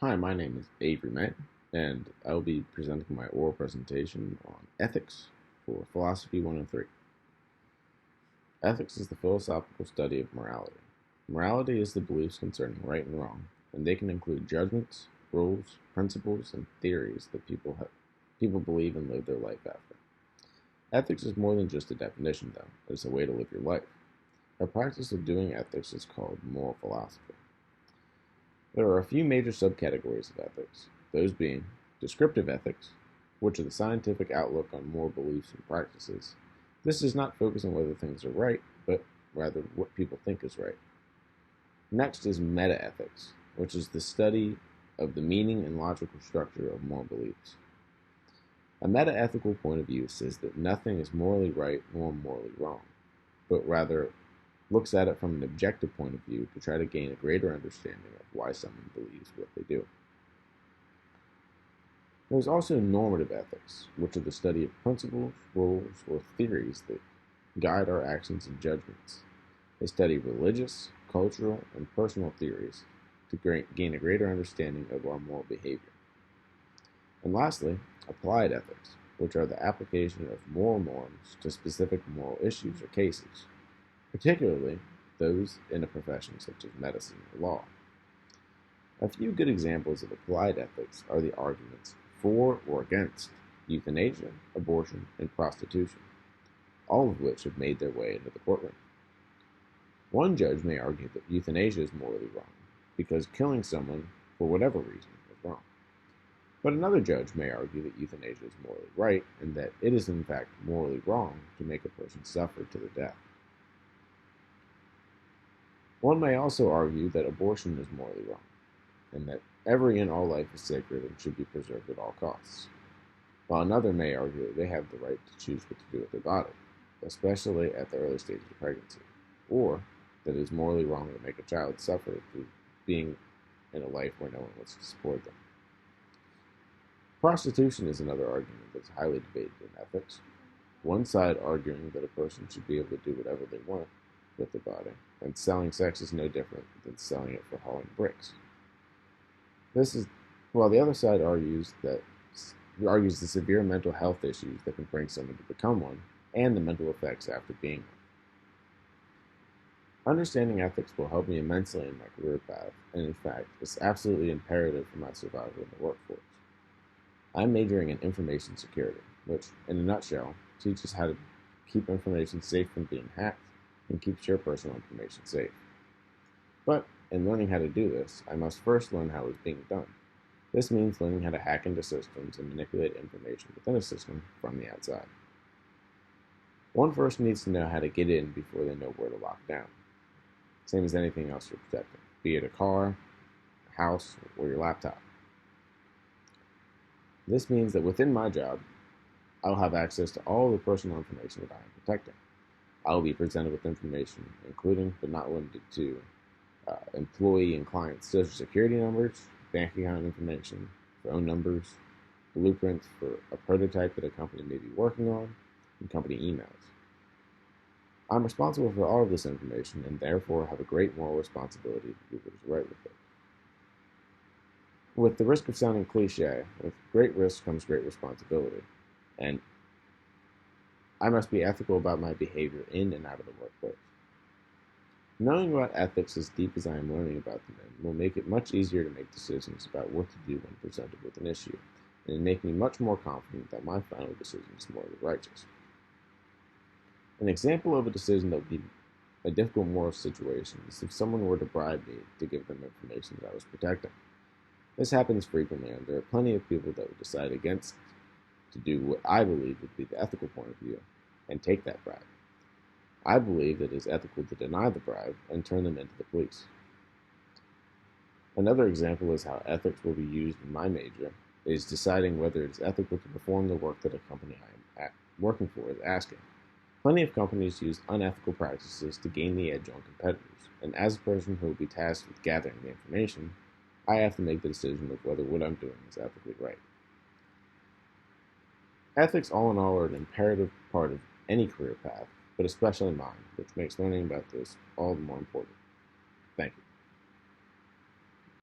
Hi, my name is Avery Mayan, and I will be presenting my oral presentation on ethics for Philosophy 103. Ethics is the philosophical study of morality. Morality is the beliefs concerning right and wrong, and they can include judgments, rules, principles, and theories that people believe and live their life after. Ethics is more than just a definition, though. It's a way to live your life. The practice of doing ethics is called moral philosophy. There are a few major subcategories of ethics, those being descriptive ethics, which are the scientific outlook on moral beliefs and practices. This does not focus on whether things are right, but rather what people think is right. Next is metaethics, which is the study of the meaning and logical structure of moral beliefs. A metaethical point of view says that nothing is morally right nor morally wrong, but rather looks at it from an objective point of view to try to gain a greater understanding of why someone believes what they do. There's also normative ethics, which are the study of principles, rules, or theories that guide our actions and judgments. They study religious, cultural, and personal theories to gain a greater understanding of our moral behavior. And lastly, applied ethics, which are the application of moral norms to specific moral issues or cases, particularly those in a profession such as medicine or law. A few good examples of applied ethics are the arguments for or against euthanasia, abortion, and prostitution, all of which have made their way into the courtroom. One judge may argue that euthanasia is morally wrong because killing someone for whatever reason is wrong. But another judge may argue that euthanasia is morally right and that it is in fact morally wrong to make a person suffer to their death. One may also argue that abortion is morally wrong, and that every and all life is sacred and should be preserved at all costs, while another may argue that they have the right to choose what to do with their body, especially at the early stages of pregnancy, or that it is morally wrong to make a child suffer through being in a life where no one wants to support them. Prostitution is another argument that's highly debated in ethics, one side arguing that a person should be able to do whatever they want with their body, and selling sex is no different than selling it for hauling bricks. This is while the other side argues the severe mental health issues that can bring someone to become one, and the mental effects after being one. Understanding ethics will help me immensely in my career path, and in fact, it's absolutely imperative for my survival in the workforce. I'm majoring in information security, which, in a nutshell, teaches how to keep information safe from being hacked and keeps your personal information safe. But in learning how to do this, I must first learn how it's being done. This means learning how to hack into systems and manipulate information within a system from the outside. One first needs to know how to get in before they know where to lock down. Same as anything else you're protecting, be it a car, a house, or your laptop. This means that within my job, I'll have access to all the personal information that I am protecting. I will be presented with information, including but not limited to employee and client social security numbers, bank account information, phone numbers, blueprints for a prototype that a company may be working on, and company emails. I'm responsible for all of this information and therefore have a great moral responsibility to do what is right with it. With the risk of sounding cliche, with great risk comes great responsibility, and I must be ethical about my behavior in and out of the workplace. Knowing about ethics as deep as I am learning about them will make it much easier to make decisions about what to do when presented with an issue, and make me much more confident that my final decision is morally righteous. An example of a decision that would be a difficult moral situation is if someone were to bribe me to give them information that I was protecting. This happens frequently, and there are plenty of people that would decide against to do what I believe would be the ethical point of view and take that bribe. I believe it is ethical to deny the bribe and turn them into the police. Another example is how ethics will be used in my major is deciding whether it is ethical to perform the work that a company I am working for is asking. Plenty of companies use unethical practices to gain the edge on competitors, and as a person who will be tasked with gathering the information, I have to make the decision of whether what I'm doing is ethically right. Ethics, all in all, are an imperative part of any career path, but especially mine, which makes learning about this all the more important.